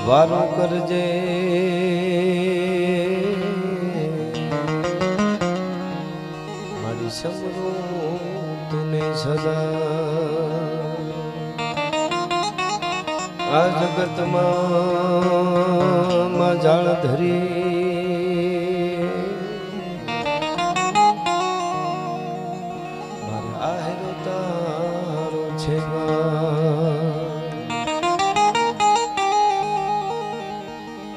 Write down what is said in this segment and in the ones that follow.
વારું કરજે મારી સમરું તુને સદા આ જગતમાં જાળ ધરી મારે આહેરો તારો છે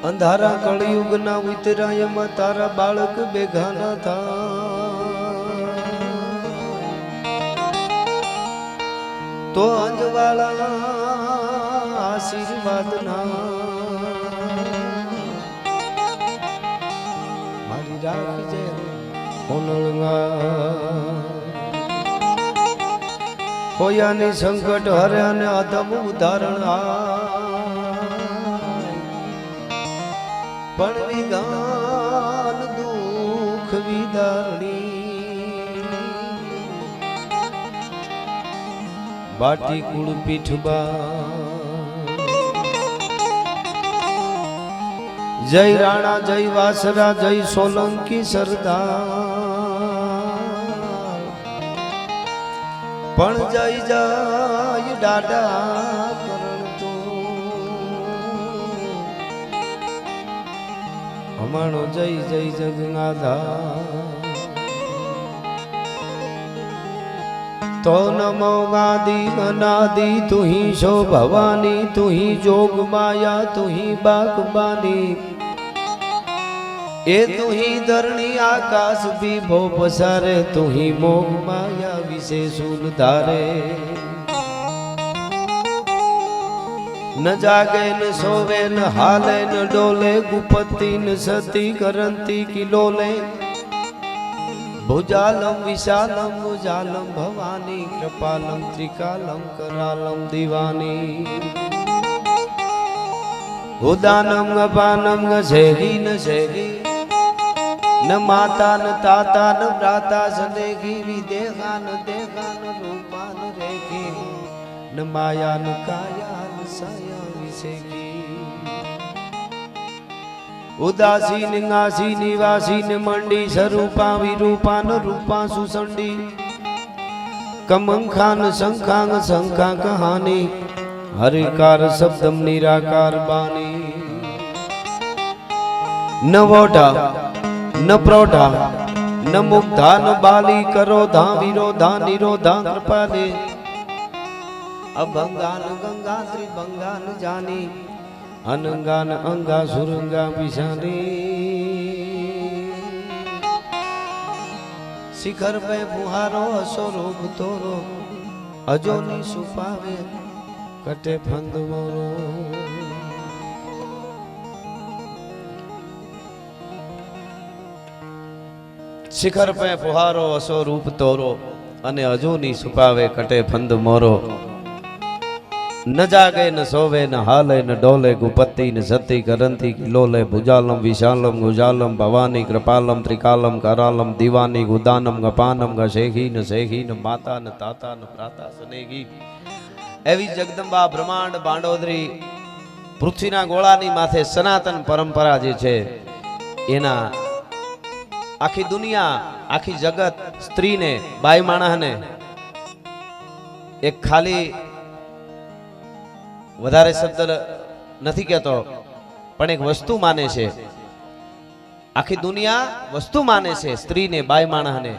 અંધારા કળિયુગના ઉતરાયમાં તારા બાળક બેઘાના થા તો અંજવાળા આશીર્વાદના મારી રાખજે ઓનળવા હોયાની સંકટ હરે અને અધમ ઉદાહરણ પણ વિગાન દુઃખ વિદારણી બાટી કુળ પીઠબા જય રાણા જય વાસરા જય સોલંકી સરદાર પણ જય જય દાદા હમણો જય જય જગન્નાથા તો નમો ગાદી અનાદિ તુહી શો ભવાની તુહી જોગ માયા તુહી બાગબાની એ તુહી ધરણી આકાશ વિભો પસારે તુહી મોગ માયા વિશે સુલ ધારે न जागे न सोवे न हाले न डोले गुपति न सती करंती किलोले भुजालम विशालम भुजालम भवानी कृपालम त्रिकालम करालम दीवानी उदानम अपानम सेगी न सेगी न माता न ताता न प्राता सनेगी विदेहा न देगा न रूपा न रेगी न माया न काया न साया विसेगी उदासी निंगासी निवासी न मंडी स्वरूपा विरूपा न रूपा सुसंडी कमंखा न शंखांग शंखा कहानी हरिकार शब्दम निराकार बानी न वोढा न प्रौढ़ा न मुग्धा न बाली करोधा विरोधा निरोधा कृपाले अभंगा न गंगा त्रिभंगा न जानी अनंगा न अंगा सुरंगा विशानी शिखर पे बुहारो स्वरूप तोरो अजोनी सुपावे कटे फंद मोरो शिखर पे पुहारो असो रूप तोरो अने अजूनी सुपावे कटे फंद मोरो न जागे न सोवे न हाले न डोले गुपति न सती करंती किलोले भुजालम विशालम गुजालम भवानी कृपालम त्रिकालम करालम दीवानी गुदानम गपानम गशेखी न सेखी न माता न ताता न प्राता सनेगी एवी जगदंबा ब्रह्मांड बांडोदरी पृथ्वीना गोळानी माथे सनातन परंपरा जे छे एना आखी दुनिया आखी जगत स्त्री ने बाई माणस ने एक खाली वधारे शब्द नहीं कहतो पण एक वस्तु माने छे आखी दुनिया वस्तु माने छे स्त्री ने बाई माणस ने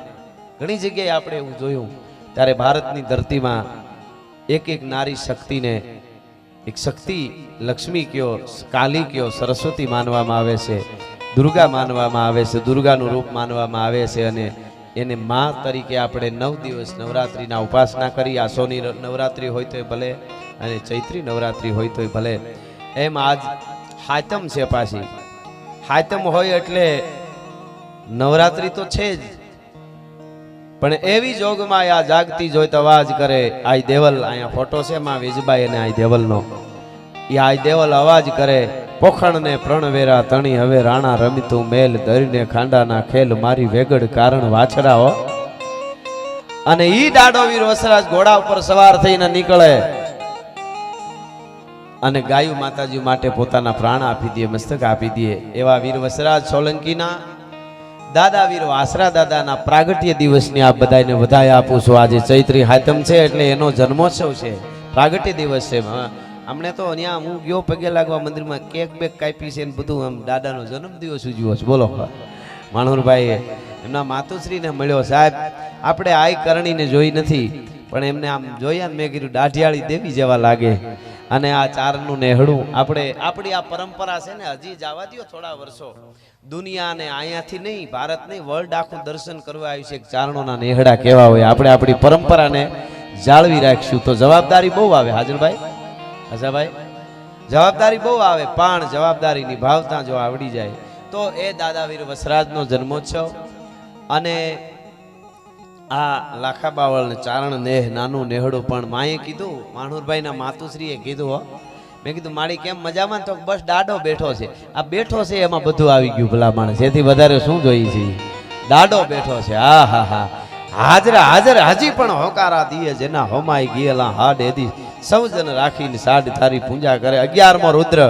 घणी जग्याए आपणे एवुं जोयुं त्यारे भारतनी धरती में एक एक नारी शक्ति ने एक शक्ति लक्ष्मी क्यो काली क्यो सरस्वती मानवामां आवे छे दुर्गा मानवामां आवे छे दुर्गानुं रूप मानवामां आवे छे अने एने मां तरीके आपणे 9 दिवस नवरात्रिना उपासना करी आसोनी नवरात्रि होय तोय भले अने चैत्री नवरात्रि होय तोय भले एम आज हातम छे पाછી हातम होय एटले नवरात्रि तो छे ज पण एवी जोगमां आ जागती जोई तो अवाज करे आई देवल आया फोटो छे मां विजबाई अने आई देवलनो ई आई देवल अवाज करे पोखण ने प्रणवेरा तणी हवे राणा रमितु मेल दरीने खांडाना खेल मारी वेगड़ कारण वाछरा हो अने ई डाडो वीर वसराज घोड़ा पर सवार थईने निकळे અને ગાયુ માતાજી માટે પોતાના પ્રાણ આપી દે, મસ્તક આપી દે એવા વીર વસરાજ સોલંકીના દાદા વીર વાસરા દાદાના પ્રાગટ્ય દિવસની આપ બધાને વધાઈ આપું છું. આજે ચૈત્રી હાતમ છે એટલે એનો જન્મોત્સવ છે, પ્રાગટ્ય દિવસ છે. હમણે તો અહીંયા હું ગયો પગે લાગવા મંદિરમાં, કેક બેક કાપી છે ને બધું, આમ દાદાનો જન્મદિવસ ઉજવ્યો છે. બોલો માણુરભાઈ એમના માતુશ્રીને મળ્યો, સાહેબ આપણે આઈ કરણીને જોઈ નથી પણ એમને આમ જોયા મેં કીધું દાઢિયાળી દેવી જેવા લાગે. અને આ ચારણનું નેહડું આપણી આ પરંપરા છે ને હજી જવા દો થોડા વર્ષો, દુનિયા ને અહીંયાથી નહીં, ભારત નહીં, વર્લ્ડ આખું દર્શન કરવા આવ્યું છે ચારણોના નેહડા કેવા હોય. આપણે આપણી પરંપરાને જાળવી રાખશું તો જવાબદારી બહુ આવે. હાજરભાઈ, હજાભાઈ, જવાબદારી બહુ આવે, પણ જવાબદારી નિભાવતા જો આવડી જાય તો એ દાદાવીર વસરાજનો જન્મોત્સવ અને આ લાખા બાવળ ને ચારણ નેહ નાનું નેહડું. પણ માએ કીધું, માણુરભાઈના માતુશ્રીએ કીધું, હો મેં કીધું માળી કેમ મજામાં? તો બસ દાડો બેઠો છે. આ બેઠો છે એમાં બધું આવી ગયું ભલા માણસ, એથી વધારે શું જોઈએ છે? દાડો બેઠો છે. હા હા હા, હાજર હજી પણ હોકારા દીએ જેના હોમાઈ ગયેલા હાડ એદી સૌ જન રાખીને સાડ તારી પૂજા કરે. 11મો રુદ્ર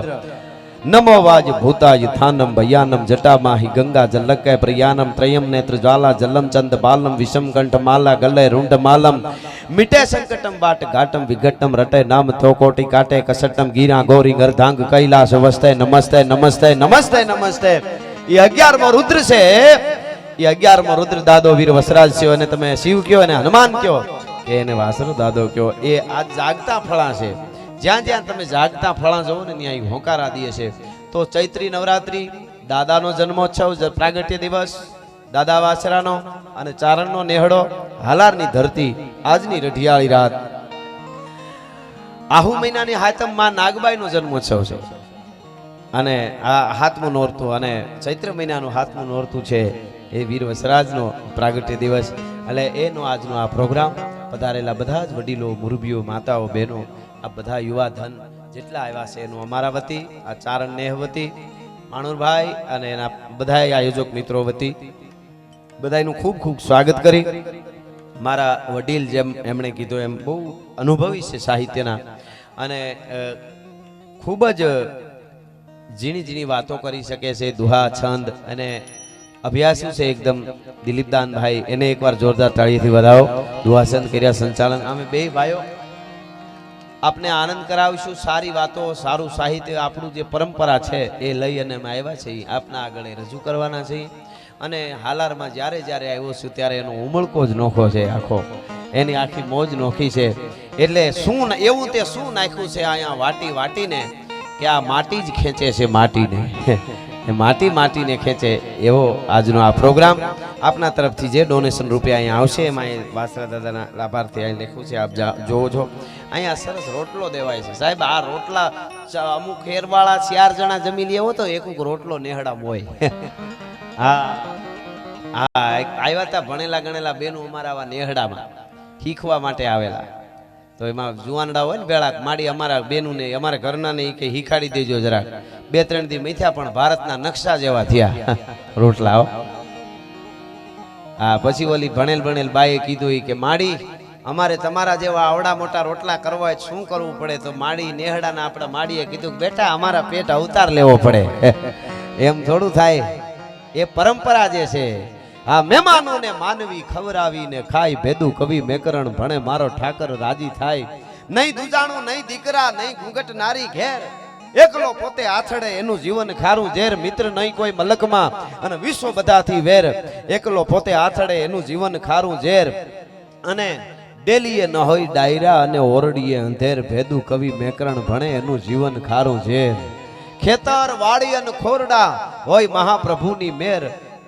નમો વાજ ભૂતાજ થાનમ ભયાનમ જટામાહી ગંગા જલકય પ્રયાનમ ત્રયમ નેત્ર જ્વાલા જલમ ચંદ બાલમ વિષમ કંઠ માલા ગલય રૂંઢ માલમ મિટે સંકટમ બાટ ઘાટમ વિઘટમ રટે નામ થોકોટી કાટે કસટમ ગીરા ગૌરી ગરધાંગ કૈલાસ વસ્તે નમસ્તે નમસ્તે નમસ્તે નમસ્તે. એ 11મો રુદ્ર છે, એ 11મો રુદ્ર દાદો વીર વસરાજ છે. અને તમે શિવ કયો અને હનુમાન કયો કે એને વાસરો દાદો કયો. એ આ જાગતા ફળા છે. જ્યાં જ્યાં તમે જાગતા ફળા જોવો ને ત્યાં હોકારા દે છે. તો ચૈત્રી નવરાત્રી, દાદાનો જન્મોત્સવ, પ્રાગટ્ય દિવસ, દાદા વાસરાનો અને ચારણનો નેહડો, હાલારની ધરતી, આજની રઢિયાળી રાત. આહુ મહિનાની હાતમ માં નાગબાઈનો જન્મોત્સવ છે અને આ 7મું નોરતું અને ચૈત્ર મહિનાનું 7મું નોરતું છે એ વીર વસરાજનો પ્રાગટ્ય દિવસ. એટલે એનો આજનો આ પ્રોગ્રામ પધારેલા બધા જ વડીલો, મુરબીઓ, માતાઓ, બહેનો, આ બધા યુવા ધન જેટલા આવ્યા છે એનું અમારા વતી, આ ચારણ નેહ વતી, માણુરભાઈ અને એના બધા આયોજક મિત્રો વતી બધાનું ખૂબ ખૂબ સ્વાગત કરી. મારા વડીલ જેમ એમણે કીધું એમ બહુ અનુભવી છે સાહિત્યના અને ખૂબ જ ઝીણી ઝીણી વાતો કરી શકે છે, દુહા, છંદ અને અભ્યાસુ છે એકદમ. દિલીપદાનભાઈ, એને એકવાર જોરદાર તાળીથી વધાવો. દુહા છંદ કર્યા, સંચાલન. અમે બે ભાઈઓ આપને આનંદ કરાવીશું. સારી વાતો, સારું સાહિત્ય, આપણું જે પરંપરા છે એ લઈ અને અમે આવ્યા છીએ, આપના આગળ રજૂ કરવાના છીએ. અને હાલારમાં જ્યારે જ્યારે આવ્યો છું ત્યારે એનો ઉમળકો જ નોખો છે, આખો એની આખી મોજ નોખી છે. એટલે શું એવું તે શું નાખ્યું છે અહીંયા વાટી વાટીને કે આ માટી જ ખેંચે છે, માટીને માટીને ખેંચે એવો આજનો આ પ્રોગ્રામ. આપના તરફથી જે ડોનેશન રૂપિયા અહીંયા આવશે એમાં વાસરા દાદાના લાભાર્થી અહીં લખ્યું છે, આપ જોવો છો. અહીંયા સરસ રોટલો દેવાય છે સાહેબ. આ રોટલા અમુક ખેરવાળા 4 જણા જમી લેવો તો એક રોટલો નેહડામ હોય. હા હા, આવ્યા હતા ભણેલા ગણેલા બેનું અમારા આવા નેહડામાં શીખવા માટે આવેલા. તો એમાં જુવાનડા હોય ને ભેળા માડી અમારા બેનું ને અમારા ઘરના ને કે શીખાડી દેજો જરાક. 2-3 દી મેથ્યા પણ ભારતના નકશા જેવા થયા રોટલા. હા, પછી ઓલી ભણેલ બાઈએ કીધું કે માડી અમારે તમારા જેવા આવડા મોટા રોટલા કરવા હોય શું કરવું પડે? તો માડી નેહડાના આપણા માડીએ કીધું બેટા અમારા પેટ અવતાર લેવો પડે. એમ થોડું થાય, એ પરંપરા જે છે. આ મહેમાનોને માનવી ખવરાવીને ખાય, ભેદું કવિ મેકરણ ભણે મારો ઠાકર રાજી થાય. નહીં દુજાણું, નહીં દીકરા, નહીં ઘૂંઘટ નારી ઘેર, એકલો પોતે આથડે એનું જીવન ખારું ઝેર. મિત્ર નહીં કોઈ મલકમાં અને વિશ્વ બધાથી વેર, એકલો પોતે આથડે એનું જીવન ખારું ઝેર. અને ડેલીએ ન હોય ડાયરા અને ઓરડીએ અંધેર, ભેદું કવિ મેકરણ ભણે એનું જીવન ખારું ઝેર. ખેતર વાડી અને ખોરડા હોય મહાપ્રભુની મેર,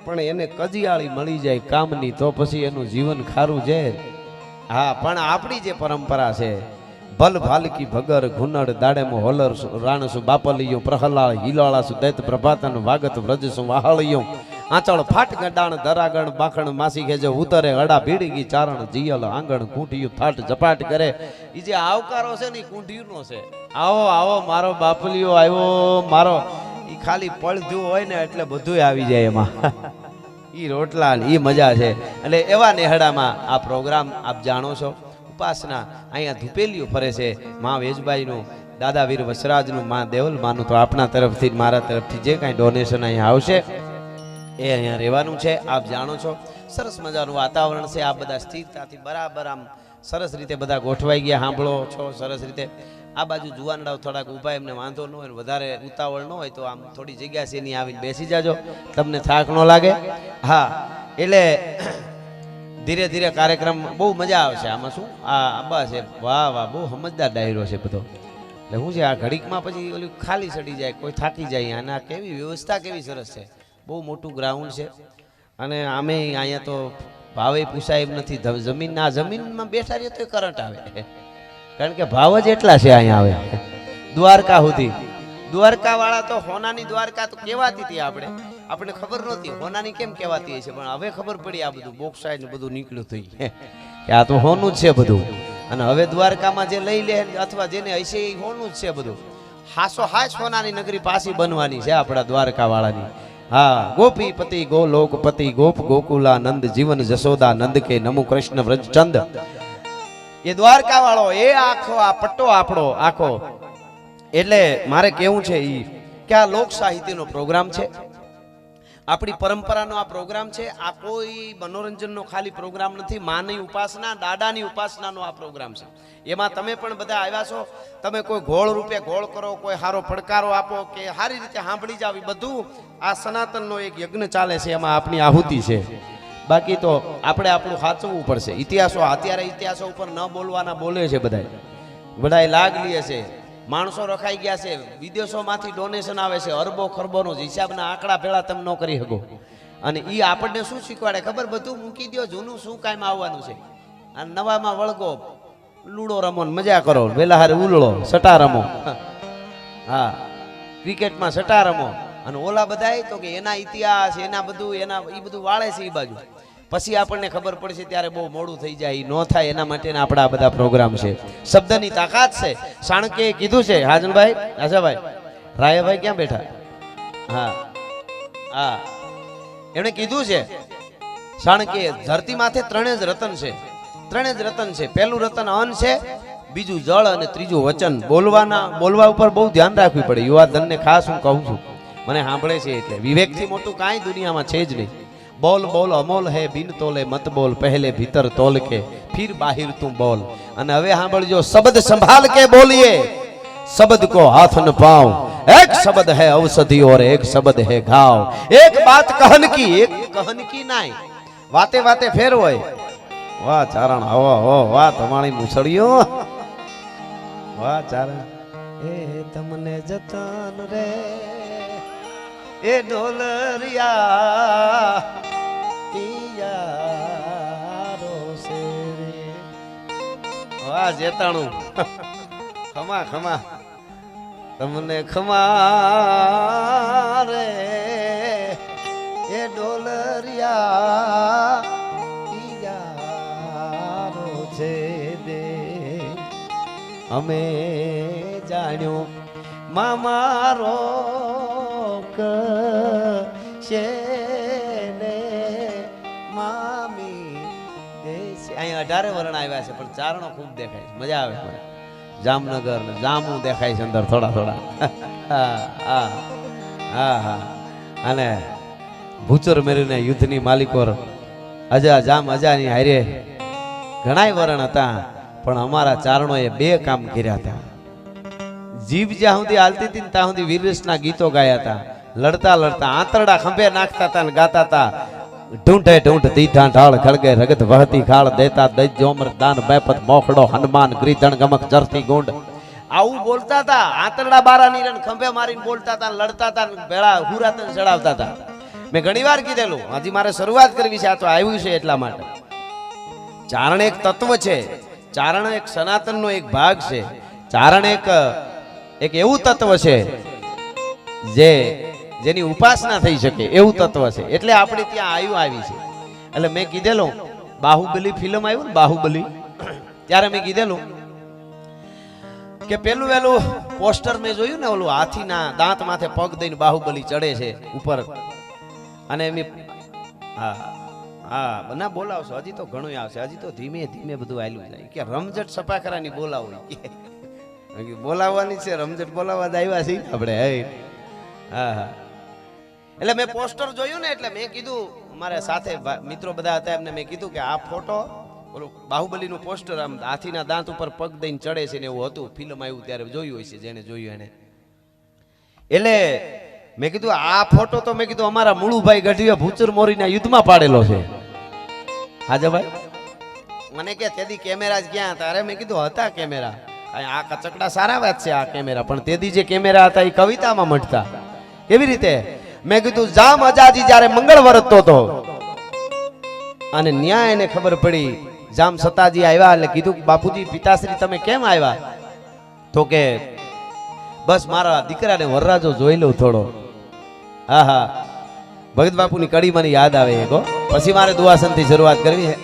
પણ એને કજિયાળી મળી જાય કામની તો પછી એનું જીવન ખારું ઝેર. હા, પણ આપણી જે પરંપરા છે, ભલ ભાલકી ભગર ઘુનડ દાડેમો હોલર રાણસુ બાપલિયો પ્રહલાળ હિલાળાસુ દૈત પ્રભાતન વાગત વ્રજસુ વાહળિયો આંચળ ફાટ ગડાણ દરાગણ બાખણ માસી ખેજે ઉતરે અડા ભીડગી ચારણ જીયલ આંગણ કુંઠિયું થાટ ઝપાટ કરે. ઈ જે આવકારો છે ને કુંઠિયુંનો છે. આવો આવો મારો બાપલિયો આવ્યો મારો, ઈ ખાલી પડધું હોય ને એટલે બધું આવી જાય એમાં. ઈ રોટલા ઈ મજા છે. એટલે એવા નેહડામાં આ પ્રોગ્રામ આપ જાણો છો. ઉપાસના અહીંયા ધુપેલીઓ ફરે છે. મા વેજબાઈનું દાદા વીર વસરાજનું માં દેવલ માનું તો આપણા તરફથી મારા તરફથી જે કાંઈ ડોનેશન અહીંયા આવશે એ અહીંયા રહેવાનું છે. આપ જાણો છો સરસ મજાનું વાતાવરણ છે. આ બધા સ્થિરતાથી બરાબર આમ સરસ રીતે બધા ગોઠવાઈ ગયા. સાંભળો છો સરસ રીતે. આ બાજુ જુવાનડાઓ થોડાક ઊભા, એમને વાંધો ન હોય, વધારે ઉતાવળ ન હોય તો આમ થોડી જગ્યા છે એની આવીને બેસી જાજો, તમને થાક ન લાગે. હા, એટલે ધીરે ધીરે કાર્યક્રમ બહુ મજા આવશે. આમાં શું આ બસ એ વાહ વાહ, બહુ સમજદાર ડાયરો છે બધો. એટલે શું છે, આ ઘડીકમાં પછી ઓલું ખાલી ચડી જાય, કોઈ થાકી જાય. અને આ કેવી વ્યવસ્થા કેવી સરસ છે. બહુ મોટું ગ્રાઉન્ડ છે. અને આમે અહીંયા તો ભાવે પૂછાય એમ નથી. જમીનમાં બેઠા રહીએ તો કરંટ આવે, કારણ કે ભાવ જ એટલા છે અહીંયા આવે. દ્વારકા સુધી, દ્વારકા વાળા તો હોનાની દ્વારકા તો કહેવાતી હતી. આપણે ખબર નહોતી હોનાની કેમ કહેવાતી હશે, પણ હવે ખબર પડી. આ બધું બોક્સાઇડ બધું નીકળ્યું થઈ કે આ તો હોનું જ છે બધું. અને હવે દ્વારકામાં જે લઈ લે અથવા જેને હશે એ હોનું જ છે બધું. હાસો હાશ હોનાની નગરી પાછી બનવાની છે આપણા દ્વારકા વાળાની. હા, ગોપીપતિ ગોલોકપતિ ગોપ ગોકુલાનંદ જીવન જશોદા નંદ કે નમો કૃષ્ણ વ્રજચંદ. એ દ્વારકા વાળો એ આખો આ પટ્ટો આપણો આખો. એટલે મારે કેવું છે ઈ કે આ લોક સાહિત્યનો પ્રોગ્રામ છે, આપણી પરંપરાનો આ પ્રોગ્રામ છે. આ કોઈ મનોરંજનનો ખાલી પ્રોગ્રામ નથી. માની ઉપાસના, દાદાની ઉપાસનાનો આ પ્રોગ્રામ છે. એમાં તમે પણ બધા આવ્યા છો. તમે કોઈ ગોળ રૂપે ગોળ કરો, કોઈ સારો પડકારો આપો કે સારી રીતે સાંભળી જાવ, બધું આ સનાતનનો એક યજ્ઞ ચાલે છે, એમાં આપણી આહુતિ છે. બાકી તો આપણે આપણું સાચવવું પડશે. ઇતિહાસો અત્યારે ઇતિહાસો ઉપર ન બોલવાના બોલે છે બધાય લાગ લે છે. માણસો રખાઈ ગયા છે. વિદેશોમાંથી ડોનેશન આવે છે, અરબો ખરબોનો હિસાબના આંકડા ભેળા તમે ન કરી શકો. અને એ આપણને શું શીખવાડે ખબર? બધું મૂકી દો, જૂનું શું કાયમ આવવાનું છે. અને નવામાં વળગો, લૂડો રમો, મજા કરો, વેલા હારે ઉલળો, સટા રમો. હા, ક્રિકેટમાં સટા રમો. અને ઓલા બધા તો કે એના ઇતિહાસ, એના બધું એ બધું વાળે છે એ બાજુ. પછી આપણને ખબર પડશે ત્યારે બહુ મોડું થઈ જાય. ન થાય એના માટેના આપણા બધા પ્રોગ્રામ છે. શબ્દની તાકાત છે. સાણકે કીધું છે, હાજનભાઈ, આશાભાઈ, રાયભાઈ ક્યાં બેઠા? હા હા, એમણે કીધું છે સાણકે ધરતી માથે ત્રણે જ રતન છે. ત્રણે જ રતન છે. પહેલું રતન અન્ન છે, બીજું જળ અને ત્રીજું વચન. બોલવા ઉપર બહુ ધ્યાન રાખવું પડે. યુવા ધનને ખાસ હું કહું છું, મને સાંભળે છે એટલે. વિવેકથી મોટું કાંઈ દુનિયામાં છે જ નહીં. બોલ બોલ અમોલ હે બિન તોલે મત બોલ, પહેલે ભીતર તોલ કે ફિર બાહિર તું બોલ. અને હવે સાંભળજો, શબ્દ સંભાળ કે બોલીએ, શબ્દ કો હાથ ન પાઉ. એક શબ્દ है औषधि और एक शब्द है घाव. एक बात कहन की, एक कहन की नाय. वाते वाते फेर હોય. વાહ ચારણ, હો વાહ તમારી મુસળીઓ, વાહ ચારણ. એ તમને જતન રે એ ડોલરિયા પિયારો સે રે. વાહ જેતાણું, ખમા ખમા તમને ખમા રે એ ડોલરિયા પિયારો છે દે. અમે જાણ્યો મામારો મામી દેશ. અહીંયા 18 વર્ણ આવ્યા છે, પણ ચારણો ખૂબ દેખાય છે. મજા આવે છે. જામનગર ને જામુ દેખાય છે અંદર થોડા થોડા. હા હા. અને ભૂચર મેરીને યુદ્ધની માલિકો અજાની હારે ઘણાય વર્ણ હતા, પણ અમારા ચારણોએ 2 કામ કર્યા હતા. જીભ જ્યાં સુધી હાલતી હતી ત્યાં સુધી વીરરસના ગીતો ગાયા હતા. લડતા લડતા આંતરડા ખંભે નાખતા હતા ને ગાતા હતા. ઢૂંઢે ઢૂંઢ દીઠા ઢાળ ખળગે રગત વહતી ખાળ, દેતા દજ જોમર દાન બેપત મોખડો હનુમાન ગ્રીધણ ગમક જરતી ગુંડ. આવું બોલતા હતા. આંતરડા બારા નીરણ ખંભે મારીને બોલતા હતા, લડતા હતા, ભેળા હુરાતન ચડાવતા હતા. મેં ઘણી વાર કીધેલું, હજી મારે શરૂઆત કરવી છે. આ તો આવ્યું છે એટલા માટે. ચારણ એક તત્વ છે. ચારણ એક સનાતનનો એક ભાગ છે. ચારણ એક એવું તત્વ છે જેની ઉપાસના થઈ શકે એવું તત્વ છે. એટલે આપણે ત્યાં આવી છે. એટલે મેં કીધેલું, બાહુબલી ફિલ્મ આવ્યું ને, બાહુબલી, ત્યારે મેં કીધેલું કે પેલું વેલું પોસ્ટર મેં જોયું ને, ઓલું હાથીના દાંત માથે પગ દઈને બાહુબલી ચડે છે ઉપર. અને એમ હા બના બોલાવશો, હજી તો ઘણું આવશે. હજી તો ધીમે ધીમે બધું આયલું જાય કે રમઝટ સપાખરાની બોલાવો. બોલાવવાની છે, રમઝટ બોલાવવા જ આવ્યા છીએ આપણે. હા હા. એટલે મેં પોસ્ટર જોયું ને એટલે મેં કીધું, અમારા સાથે મિત્રો બધા હતા એમને મેં કીધું કે આ ફોટો ઓલું બાહુબલીનું પોસ્ટર આમ હાથીના દાંત ઉપર પગ દઈને ચડે છે ને એવું હતું. ફિલ્મ આવ્યું ત્યારે જોયું હોય છે જેને જોયું એને. એટલે મેં કીધું આ ફોટો તો મેં કીધું અમારા મુળુભાઈ ગઢવીએ ભૂચર મોરીના યુદ્ધમાં પાડેલો છે. હાજા ભાઈ મને કે તેદી કેમેરા જ ક્યાં હતા? અરે મેં કીધું હતા કેમેરા, આ કચકડા સારા વાત છે આ કેમેરા, પણ તેદી જે કેમેરા હતા એ કવિતામાં મટતા. કેવી રીતે? મેં કીધું જામ અજાજી જ્યારે મંગળ વરતતો હતો અને ન્યાય એને ખબર પડી, જામ સતાજી આવ્યા એટલે કીધું બાપુજી પિતાશ્રી તમે કેમ આવ્યા? તો કે બસ મારા દીકરાને વરરાજો જોઈ લઉં થોડો. હા હા, ભગત બાપુની કડી મને યાદ આવે એક. પછી મારે દુઆસનથી શરૂઆત કરવી છે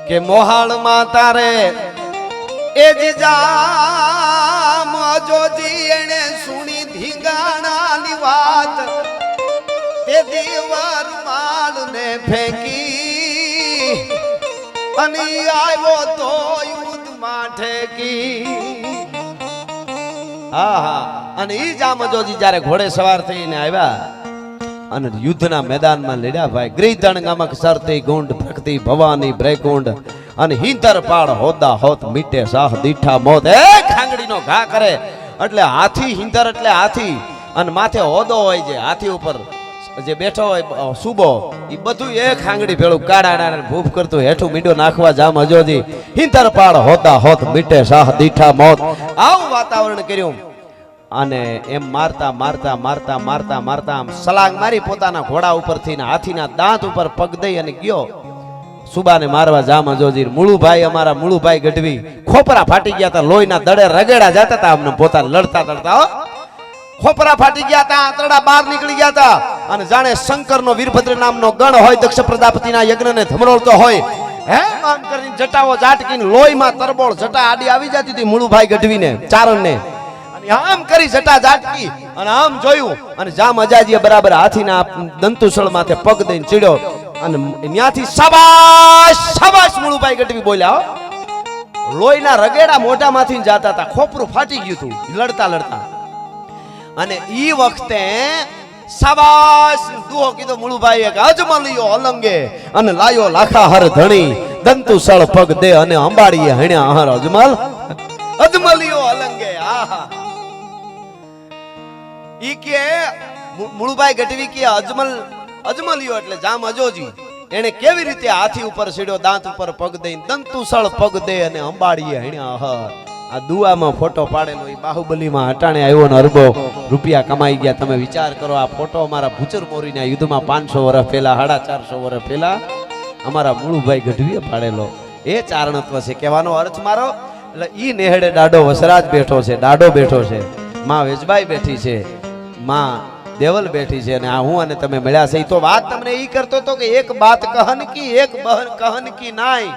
કે મોહાળમાં તારે એ જામ જોજી એને સુણી ધીગાણાની વાત, તે દીવર માલ ને ફેંકી અને આવ્યો તો યુદ્ધમાં ઠેકી. હા હા, અને ઈ જામ જોજી જ્યારે ઘોડે સવાર થઈને આવ્યા અને યુદ્ધના મેદાનમાં લડ્યા ભાઈ. ગ્રીધણ ગામક સરતી ગુંડ ભક્તિ ભવાની બ્રેકુંડ અને હિંતર પાડ હોદા હોત મીટે સાહ દીઠા મોત. એ ખાંગડીનો ઘા કરે એટલે હાથી, હિંતર એટલે હાથી અને માથે હોદો હોય જે હાથી ઉપર જે બેઠો હોય સુબો, એ બધું એ ખાંગડી ભેળું કાડા ભૂફ કરતું હેઠું મીંડો નાખવા જામ હજોજી. હિંતર પાડ હોદા હોત મીટે સાહ દીઠા મોત. આવું વાતાવરણ કર્યું અને એમ મારતા મારતા મારતા મારતા મારતા આમ સલાંગ મારી પોતાના ઘોડા ઉપરથી હાથીના દાંત ઉપર પગ દઈ અને ગયો સુબાને મારવા જામ હજોજી. મુળુભાઈ, અમારા મુળુભાઈ ગઢવી ખોપરા ફાટી ગયા હતા, લોહીના દડે રગેડા જતા હતા અમને પોતા લડતા લડતા. ખોપરા ફાટી ગયા હતા, આંતરડા બહાર નીકળી ગયા હતા અને જાણે શંકરનો વીરભદ્ર નામનો ગણ હોય દક્ષ પ્રજાપતિના યજ્ઞને ધમરોળતો હોય હે આમ કરીને જટાઓ ઝાટકીને લોહીમાં તરબોળ જટા આડી આવી જતી હતી મુળુભાઈ ગઢવીને, ચારણને. આમ કરી જટા ઝાટકી અને આમ જોયું અને જામ અજાજીએ બરાબર હાથીના દંતુસળ માથે પગ દઈને ચીડ્યો અને ત્યાંથી શાબાશ શાબાશ મુળુભાઈ ગઢવી બોલ્યા. લોહીના રગેડા મોઢામાંથી જાતા હતા, ખોપરું ફાટી ગયું હતું લડતા લડતા. અને ઈ વખતે શાબાશ દુહો કીધો મુળુભાઈએ કે અજમલિયો અલંગે અને લાયો લાખા હર ધણી, દંતુસળ પગ દે અને અંબાડીએ હણ્યા હર અજમલ, અજમલિયો અલંગે. આહા, ઈ કે મુળુભાઈ ગઢવી કે અજમલિયો એટલે જામ અજોજી એને કેવી રીતે હાથી ઉપર સીડ્યો, દાંત ઉપર પગ દઈને દંતુસળ પગ દે અને અંબાડીએ હણ્યા હર. આ દુઆમાં ફોટો પાડેલો એ બાહુબલીમાં હટાણે આવ્યો ને અરબો રૂપિયા કમાઈ ગયા. તમે વિચાર કરો, આ ફોટો અમારા ભૂચર મોરીના યુદ્ધમાં 500 વર્ષ પહેલા, 450 વર્ષ પહેલા અમારા મુળુભાઈ ગઢવીએ પાડેલો. એ ચારણત્વ છે કહેવાનો અર્થ મારો. એટલે ઈ નેહડે દાડો વસરાજ બેઠો છે, દાડો બેઠો છે, માં વેજબાઈ બેઠી છે, માં દેવલ બેઠી છે અને આ હું અને તમે મળ્યા છે. તો વાત તમને ઈ કરતો તો કે એક બાત કહન કી એક બહન કહન કી નાય,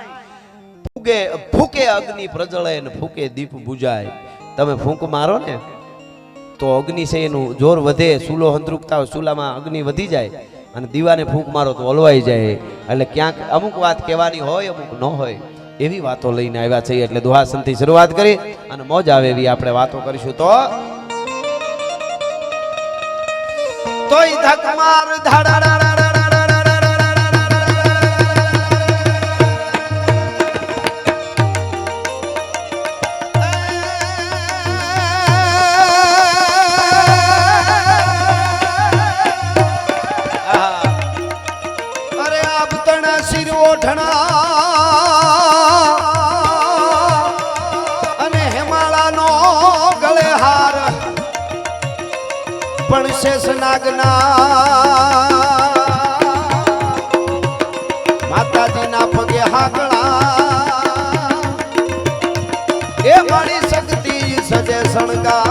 ફૂકે અગ્નિ પ્રજળે ને ફૂકે દીપ બુજાય. તમે ફૂંક મારો ને તો અગ્નિ છે એનું જોર વધે, સૂલો હંતરુકતા હોય, સૂલામાં અગ્નિ વધી જાય અને દીવાને ફૂંક મારો તો હલવાઈ જાય. એટલે ક્યાંક અમુક વાત કહેવાની હોય, અમુક ન હોય, એવી વાતો લઈને આવ્યા છે. એટલે દુહાસનથી શરૂઆત કરી અને મોજ આવે એવી આપણે વાતો કરીશું. તોય ધક માર ધાડા અને હેમાળાનો ગળે હાર પણ શેષનાગના માતાજીના પગે હાકળા એ મારી શક્તિ સજે સણગા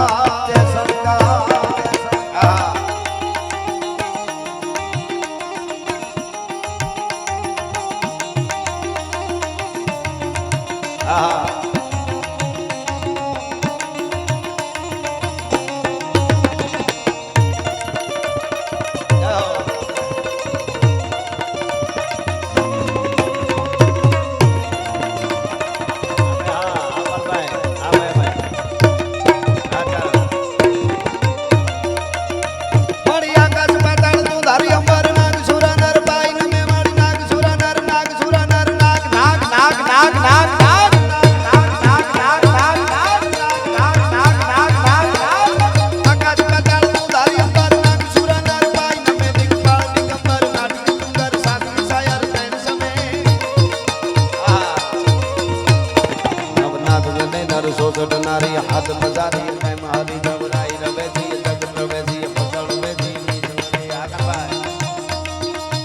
चौसठ नारी हाथ बजारी मैं मारी जबराई रवे जी जग रवे जी फसल रवे जी नीच आकर भाई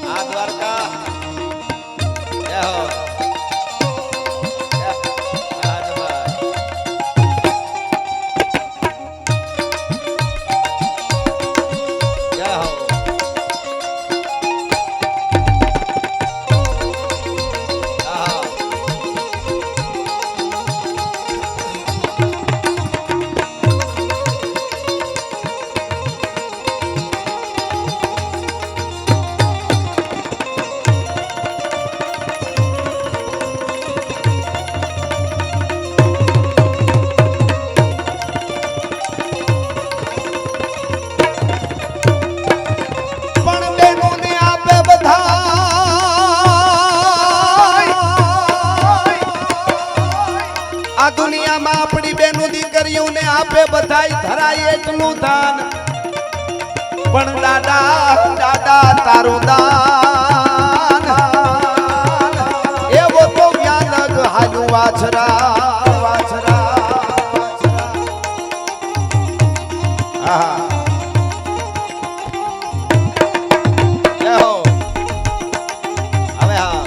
आ द्वारका जय हो आज भाई जय हो आ दुनिया में अपनी बेनू दीकरियों ने आपे बधाई धराई एटलू दान पण दादा दादा तारू दान एवो तो व्यालग हालू वाछरा वाछरा आहा जय हो अबे हाँ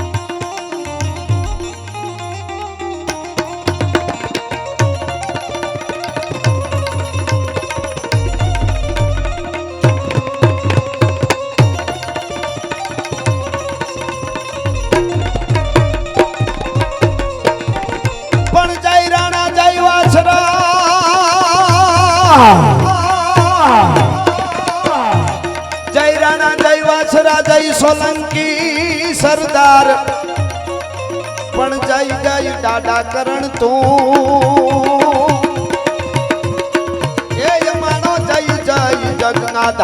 जय राणा जय वाछरा जय सोलंकी सरदार पण जय जय डाडा करण तू ए मानो जय जय जगन्नाथ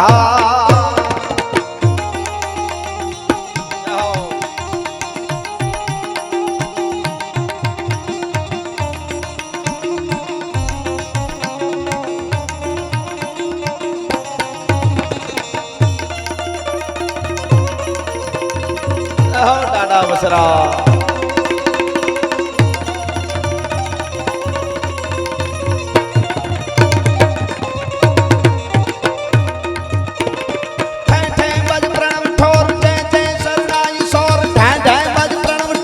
दादा बसरा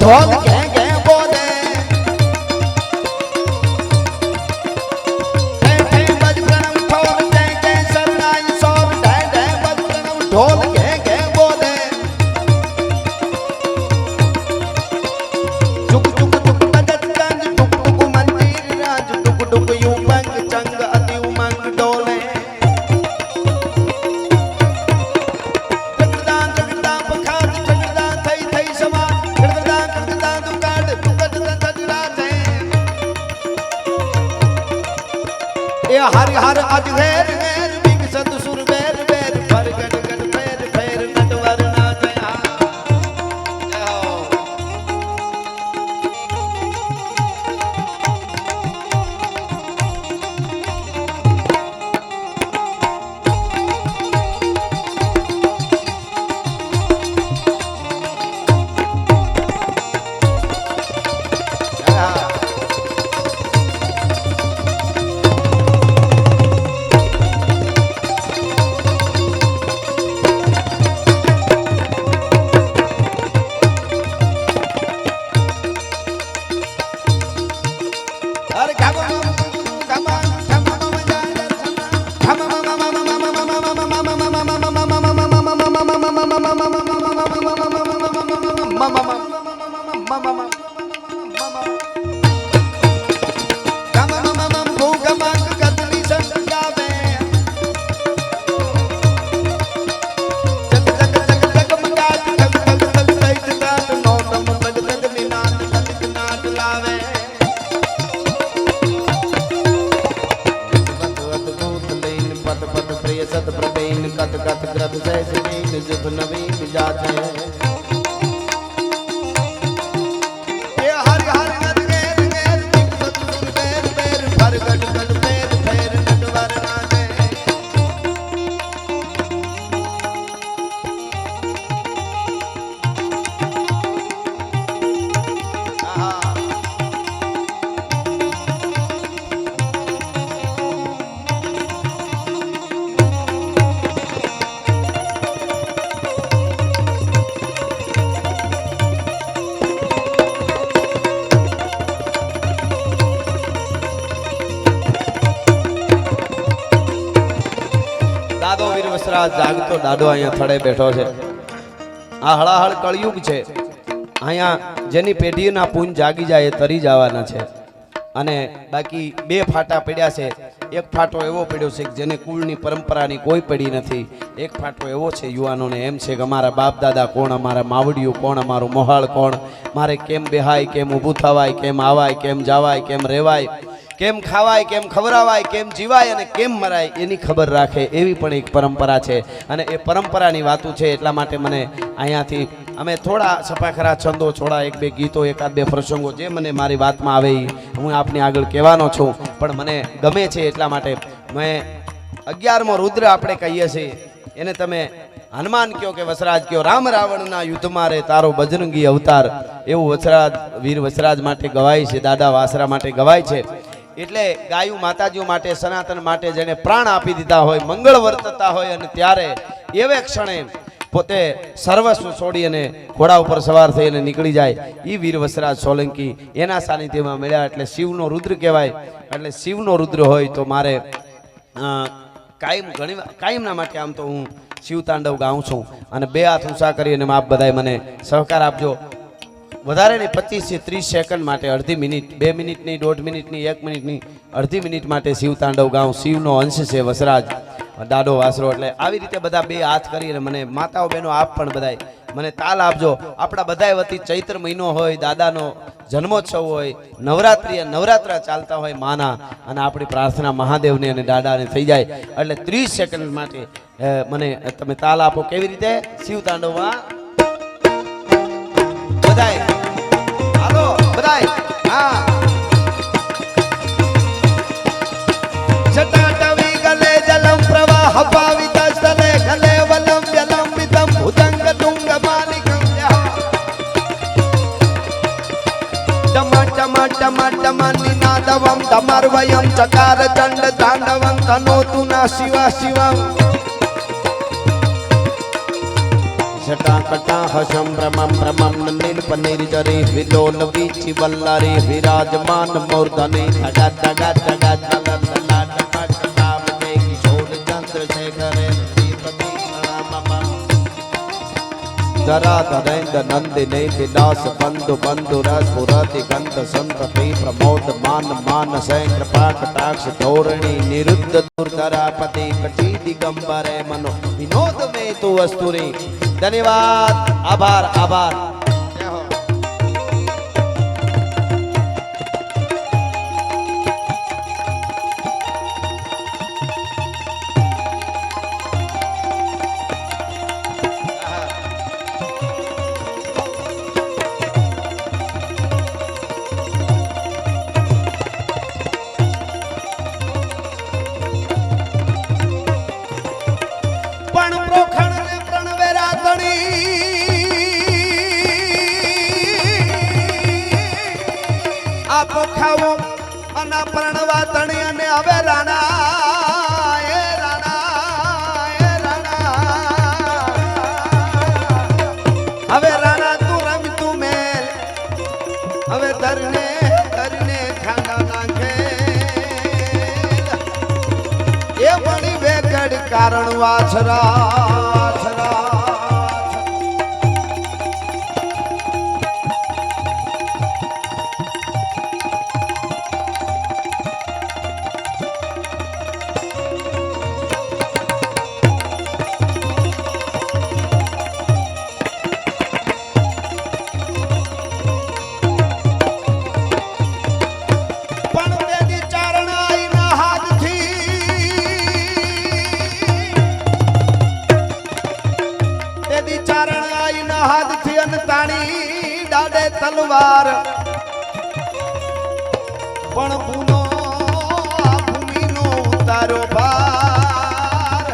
ढोल घे घे बोले बज प्रणम ठोर जय जय सरनाई सोर ढै ढै बज प्रणम ढोल घे घे बोले चुक चुक चुक तजत गंज टुक टुक मंदिर राज टुक टुक यू पंग चंग अति उमंग डोले जगदान जगदान पखार जगदान थई थई समा हर हर अजहेर मेर विकसत सुर बेर बेर फर गट गट फेर फेर नटवर ना जया सत प्रवीण कत कत ग्रत जय जमीन जुग नवीन जाते ये हर हर गद गेर गेर विकसत सुर बेर बेर फर गट गट फेर फेर नटवर नाचे દાદો વીર વસરાજ જાગતો દાદો અહીંયા થડે બેઠો છે. આ હળાહળ કળયુગ છે. અહીંયા જેની પેઢીના પૂન જાગી જાય એ તરી જવાના છે. અને બાકી બે ફાટા પડ્યા છે. એક ફાટો એવો પડ્યો છે કે જેને કુળની પરંપરાની કોઈ પડી નથી. એક ફાટો એવો છે યુવાનોને એમ છે કે અમારા બાપ દાદા કોણ, અમારા માવડિયું કોણ, અમારું મોહાળ કોણ, મારે કેમ બેહાય, કેમ ઊભું થવાય, કેમ આવાય, કેમ જવાય, કેમ રહેવાય, કેમ ખાવાય, કેમ ખવરાવાય, કેમ જીવાય અને કેમ મરાય એની ખબર રાખે એવી પણ એક પરંપરા છે. અને એ પરંપરાની વાતો છે. એટલા માટે મને અહીંયાથી અમે થોડા સપાખરા છંદો, થોડા એક બે ગીતો, એકાદ બે પ્રસંગો જે મને મારી વાતમાં આવે એ હું આપની આગળ કહેવાનો છું. પણ મને ગમે છે એટલા માટે મેં 11મો રુદ્ર આપણે કહીએ છીએ એને તમે હનુમાન કયો કે વસરાજ કયો, રામ રાવણના યુદ્ધમાં રે તારો બજરંગી અવતાર, એવું વસરાજ વીર વસરાજ માટે ગવાય છે, દાદા વાસરા માટે ગવાય છે. એટલે ગાયું માતાજીઓ માટે, સનાતન માટે જેને પ્રાણ આપી દીધા હોય, મંગળ વર્તતા હોય અને ત્યારે એવે ક્ષણે પોતે સર્વસ્વ છોડી અને ઘોડા ઉપર સવાર થઈને નીકળી જાય એ વીર વસરાજ સોલંકી એના સાનિધ્યમાં મળ્યા. એટલે શિવનો રુદ્ર કહેવાય. એટલે શિવનો રુદ્ર હોય તો મારે કાયમના માટે આમ તો હું શિવ તાંડવ ગાઉં છું. અને બે હાથ ઊંચા કરી અને આપ બધાય મને સહકાર આપજો. વધારે નહીં 25 થી 30 સેકન્ડ માટે, અડધી મિનિટ, 2 મિનિટની, 1.5 મિનિટની, 1 મિનિટની, અડધી મિનિટ માટે શિવ તાંડવ ગાઉં. શિવનો અંશ છે વસરાજ, દાડો વાસરો. એટલે આવી રીતે બધા બે હાથ કરીને મને માતાઓ બહેનો આપ પણ બધાય મને તાલ આપજો. આપણા બધાય વતી ચૈત્ર મહિનો હોય, દાદાનો જન્મોત્સવ હોય, નવરાત્ર ચાલતા હોય માના, અને આપણી પ્રાર્થના મહાદેવને અને દાદાને થઈ જાય. એટલે 30 સેકન્ડ માટે મને તમે તાલ આપો. કેવી રીતે? શિવ તાંડવમાં બધાય હાલો, બધાય હા. જટાટવી ગલે જલમ પ્રવાહ પાવિત સ્થલે ગલે વલમ જલમ વિતમ ભુજંગ તુંગ માલિકમ ટમ ટમ ટમ ટમ નિનાદવમ તમર્વયમ ચકાર ચંડ તાંડવમ તનોતુ ના શિવા શિવમ જટાકટા હસમ ભ્રમમ ભ્રમમ નીલપ નિર્જરે વિલોલ વીચી વલ્લરે વિરાજમાન મૂર્ધને ધગા ધગા ધગા ધગા ધગા ધગા ધગા કિશોર ચંદ્રશેખરે ધરા ધરેન્દ્ર નંદિને વિલાસ બંધુ બંધુ રસ પુરતિ ગંધ સંતતિ પ્રમોદ માન માન સૈ કૃપા કટાક્ષ ધોરણી નિરુદ્ધ દુર્ધરાપતિ કટી દિગંબરે મનો વિનોદ મે તુ વસ્તુરી. ધન્યવાદ, આભાર, આભાર. પરણવા તણી અને હવે રાણા એ રાણા એ રાણા હવે રાણા તું રમ તું મેલ હવે ધરને ધરને ખાના નાખે એ મણી વેગડ કારણ વાછરા તલવાર પણ પૂનો ભૂમિનો ઉતારો ભાર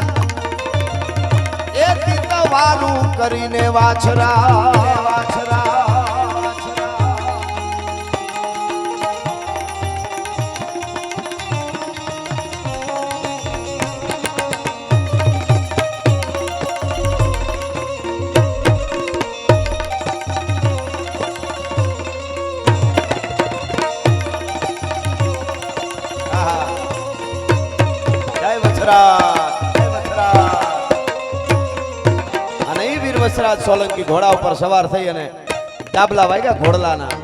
એ તીતવારું કરીને વાછરા વાછરા જય વછરા, જય વછરા. વસરાજ સોલંકી ઘોડા ઉપર સવાર થઈ અને ડાબલા વાગ્યા ઘોડલાના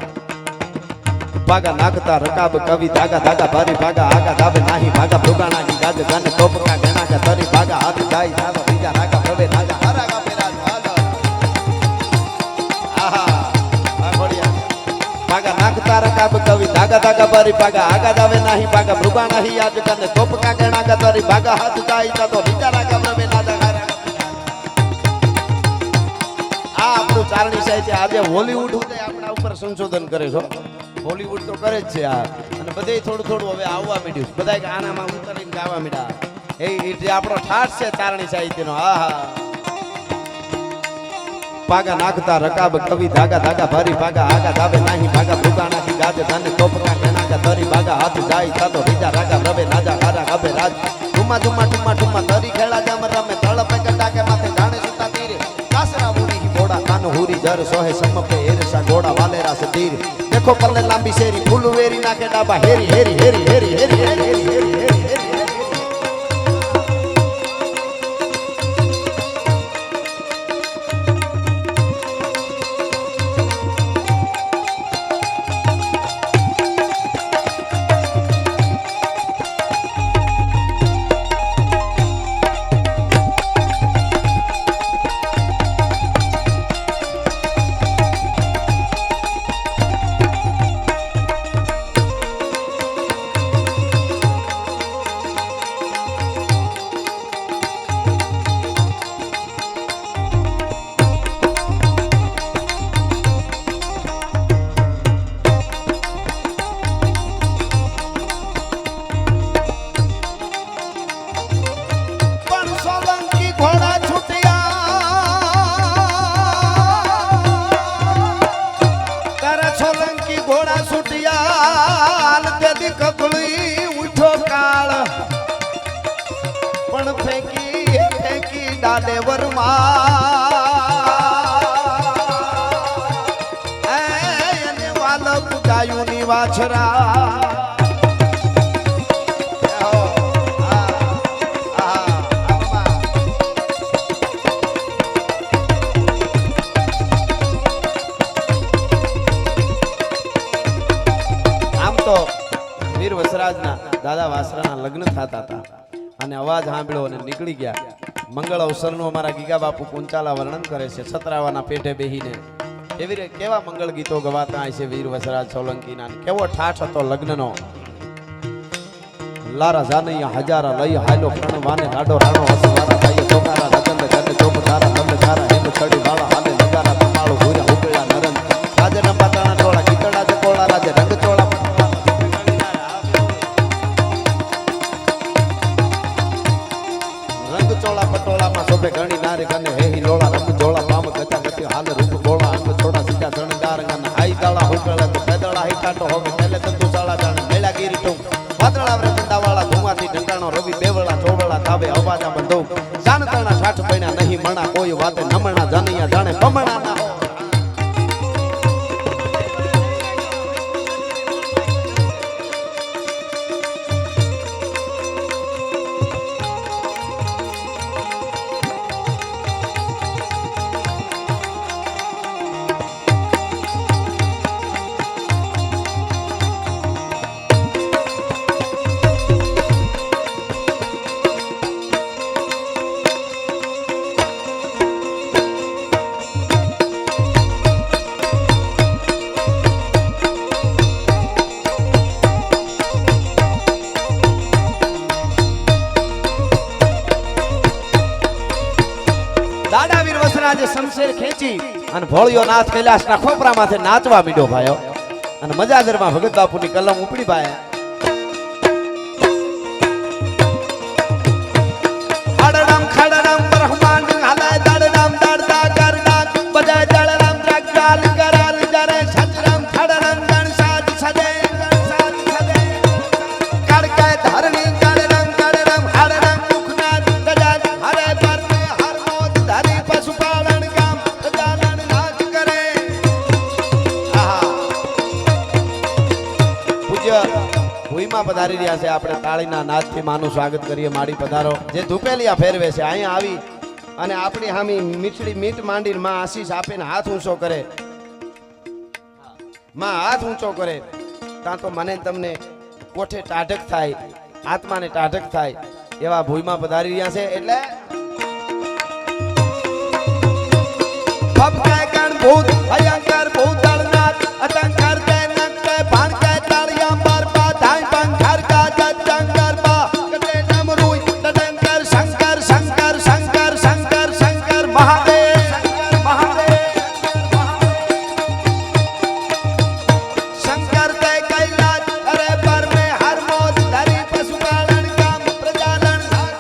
ભાગા નાખતા રકાબ કવિ ધાગા ધાગા ભારી ભાગા આગા ધાબે નાહી ભાગા ભૃગાણા ની ગાજ ગાને ટોપકા ગણા કે તરી ભાગા હાથ જાય સાદો બીજા રાગા પ્રવે નાગા હારા ગાપે રાજ હાલો આહા આ ઘોડિયા ભાગા નાખતા રકાબ કવિ ધાગા ધાગા ભારી ભાગા આગા ધાબે નાહી ભાગા ભૃગાણા હી આજ ગાને ટોપકા ગણા કે તરી ભાગા હાથ જાય સાદો બીજા રાગા પ્રવે નાગા હારા આ આપણું ચારણી સાહિત્ય આજે હોલીવુડ આપણા ઉપર સંશોધન કરે છો હોલીવુડ તો કરે જ છે આ અને બધે થોડું થોડું હવે આવવા માંડ્યું બધા કે આનામાં ઉતરીને ગાવા માંડ્યા એ જે આપણો ઠાઠ છે ચારણી સાહિત્યનો આહા પાગા નાખતા રકાબ કવિ ધાગા ધાગા ભારી ભાગા આગા ધાબે નાહી ભાગા ભૃગાણા કી ગાજ ધાને ટોપકા કેનાકા તરી ભાગા હાથ જાય સાતો બીજા રાગા રવે નાજા હારા ગભે રાજ ઠુમા ઠુમા ઠુમા ઠુમા તરી ખેડા જામ રમે તળપે કટાકે માથે જાણે સુતા તીર કાસરા ઉડી ઘોડા કાન હુરી જર સોહે સમપે એરસા ઘોડા વાલેરા સે તીર देखो पल्ले लांबी शेरी फूल वेरी नाके डाबा हेरी हेरी हेरी हेरी हेरी हेरी हेरी हेरी हेरी डाले वरमा वाल पुजायु नी वाछरा આમ તો વીર વસરાજના દાદા વાસરાના લગ્ન થતા હતા અને અવાજ સાંભળ્યો અને નીકળી ગયા મંગળ અવસરનું અમારા ગીગા બાપુ કુંચાલા વર્ણન કરે છે છતરાવાના પેટે બેહીને એવી કેવા મંગળ ગીતો ગવાતા હોય છે વીર વસરાજ સોલંકીના કેવો ઠાઠ હતો લગ્નનો લારા જાનૈયા હજારા લઈ હાલો પ્રણવાને લાડો રાણો હસવારા થાય ચોકારા રતન જન ચોપ તારા તમ તારા હેમ છડી વાળા હાલે નગારા તમાળો ભૂરા ઉકળા નરન રાજના પાતાણા ટોળા કીકડા ચકોળા રાજે રંગ ચોળા ચોળા પટોળામાં શોભે ઘણી નારી કને હેહી લોળા રંગ જોળા પામ ગતા ગતિ હાલ રૂપ ગોળા અંગ છોડા સીધા શણગાર ગન હાઈ દાળા હોકળા તો પેદળા હિટાટો હોવે પેલે તંતુ સાળા જાણે મેલા ગીરી ટું વાદળા વૃંદા વાળા ધુમાથી ઢંકાણો રવિ બેવળા ચોવળા તાવે અવાજા બંધો જાણતાણા ઠાઠ પૈણા નહીં મણા કોઈ વાતે નમણા જાનૈયા જાણે બમણા ના હો દાદા વીર વસરાજે શમશેર ખેંચી અને ભોળિયો નાથ કૈલાસના ખોપરા માથે નાચવા મીડ્યો ભાઈઓ અને મજાદરમાં ભગત બાપુની કલમ ઉપડી ભાઈ આડડમ ખાડડમ રહમાન હાલે દાડડમ દાડદા કરડા બજાય દાડડમ જાગાલ કરાલ જરે સચરમ ખાડડમ ગણસાદ સદે કડકે ધરણી ગાડડમ ગાડડમ હાડડમ મુખના ગજાદ હરે પર પશુપાલન કામ ગજાનન નાચ કરે પૂજ્ય ભૂઈમાં પધારી રહ્યા છે આપણે તાળીના નાદથી માનું સ્વાગત કરીએ માડી પધારો જે ધુપેલિયા ફેરવે છે અહીંયા આવી અને આપણી હામી મીઠડી મીઠ માંડીને માં આશીષ આપીને હાથ ઊંચો કરે, માં હાથ ઊંચો કરે ત્યાં તો મને તમને કોઠે ટાઢક થાય, આત્માને ટાઢક થાય એવા ભૂઈમાં પધારી રહ્યા છે. એટલે ભૂત ભયંકર ભૂત દળનાથ અતંકર કે નક્કે ભાન કે તાળિયા પર પા ધાઈ પંખર કા જંગર પા કટે ડમરુઈ તડંકર શંકર શંકર શંકર શંકર શંકર મહાદેવ શંકર મહાદેવ શંકર તે કૈલાસ અરે પર મે હર મોદ ધરી પશુપાલન કામ પ્રજાલન કરે.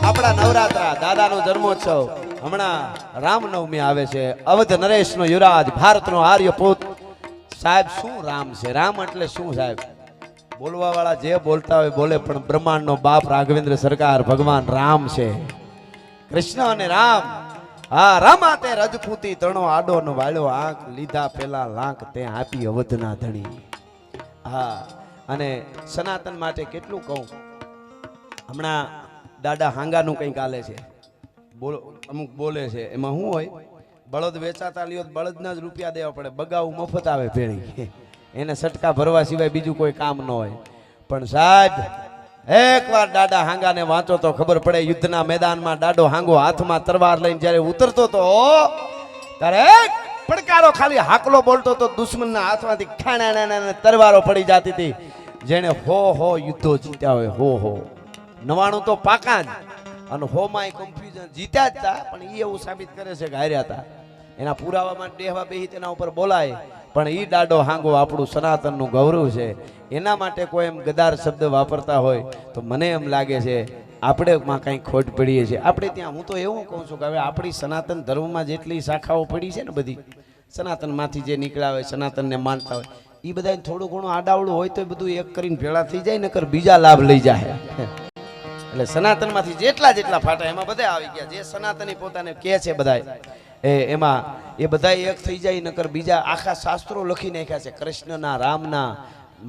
આપણા નવરાત્રા દાદાનો જન્મોત્સવ હમણાં રામનવમી આવે છે. અવધ નરેશનો યુવરાજ ભારતનો આર્યપુત. સાહેબ શું રામ છે? રામ એટલે શું સાહેબ? બોલવા વાળા જે બોલતા હોય બોલે, પણ બ્રહ્માંડનો બાપ રાઘવેન્દ્ર સરકાર ભગવાન રામ છે. કૃષ્ણ અને રામ. હા, રામા તે રજપૂતી તણો આડો નો વાળ્યો આંખ લીધા પેલા લાંક તે આપી અવધના ધણી. હા, અને સનાતન માટે કેટલું કહું. હમણાં દાદા હાંગાનું કંઈક આલે છે, અમુક બોલે છે. એમાં શું હોય? બળદ વેચાતા લ્યો બળદના જ રૂપિયા દેવા પડે, બગાવું મફત આવે ભેળી, એને સટકા ભરવા સિવાય બીજું કોઈ કામ ન હોય. પણ સાહેબ એકવાર દાદા હાંગાને વાંચો તો ખબર પડે. યુદ્ધના મેદાનમાં દાડો હાંગો હાથમાં તરવાર લઈને જ્યારે ઉતરતો તો ત્યારે પડકારો ખાલી હાકલો બોલતો તો દુશ્મનના હાથમાંથી ખાણા તરવારો પડી જતી હતી. જેને હો યુદ્ધો જીત્યા હોય, હો 99 તો પાકા જ, અને હોમાં કન્ફ્યુઝન જીત્યા જ હતા, પણ એ એવું સાબિત કરે છે કે હાર્યા હતા. એના પુરાવામાં દેહવા બેહી તેના ઉપર બોલાય, પણ ઈ દાડો હાંગો આપણું સનાતનનું ગૌરવ છે. એના માટે કોઈ એમ ગદાર શબ્દ વાપરતા હોય તો મને એમ લાગે છે આપણે માં કંઈ ખોટ પડીએ છીએ. આપણે ત્યાં હું તો એવું કહું છું કે હવે આપણી સનાતન ધર્મમાં જેટલી શાખાઓ પડી છે ને બધી સનાતનમાંથી જે નીકળ્યા હોય, સનાતનને માનતા હોય, એ બધા થોડું ઘણું આડાવડું હોય તો બધું એક કરીને ભેળા થઈ જાય, નકર બીજા લાભ લઈ જાય. એટલે સનાતનમાંથી જેટલા ફાટા એમાં બધા આવી ગયા. જે સનાતની પોતાને કહે છે બધા એમાં એ બધા એક થઈ જાય, નકર બીજા આખા શાસ્ત્રો લખી નાખ્યા છે કૃષ્ણના, રામના,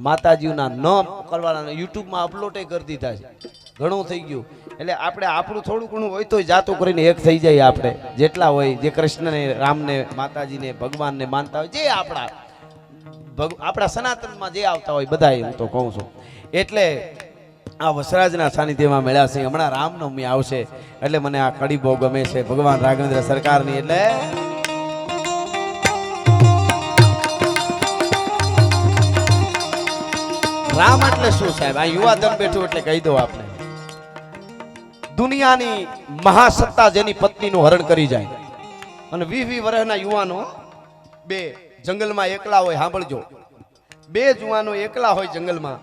માતાજીના ન કરવાના યુટ્યુબમાં અપલોડ કરી દીધા છે. ઘણું થઈ ગયું. એટલે આપણે આપણું થોડું ઘણું હોય તો જાતું કરીને એક થઈ જાય. આપણે જેટલા હોય, જે કૃષ્ણને, રામને, માતાજીને, ભગવાનને માનતા હોય, જે આપણા સનાતનમાં જે આવતા હોય બધા, હું તો કહું છું. એટલે આ વસરાજના સાનિધ્યમાં મળ્યા છે. હમણાં રામનવમી આવશે એટલે મને આ કડી બહુ ગમે છે, ભગવાન રાઘવેન્દ્ર સરકારની. એટલે રામ એટલે શું સાહેબ? આ યુવાધન બેઠું એટલે કહી દો આપણે. દુનિયાની મહાસત્તા જેની પત્નીનું હરણ કરી જાય, અને 20 વર્ષના યુવાનો બે જંગલમાં એકલા હોય. સાંભળજો, બે જુવાનો એકલા હોય જંગલમાં,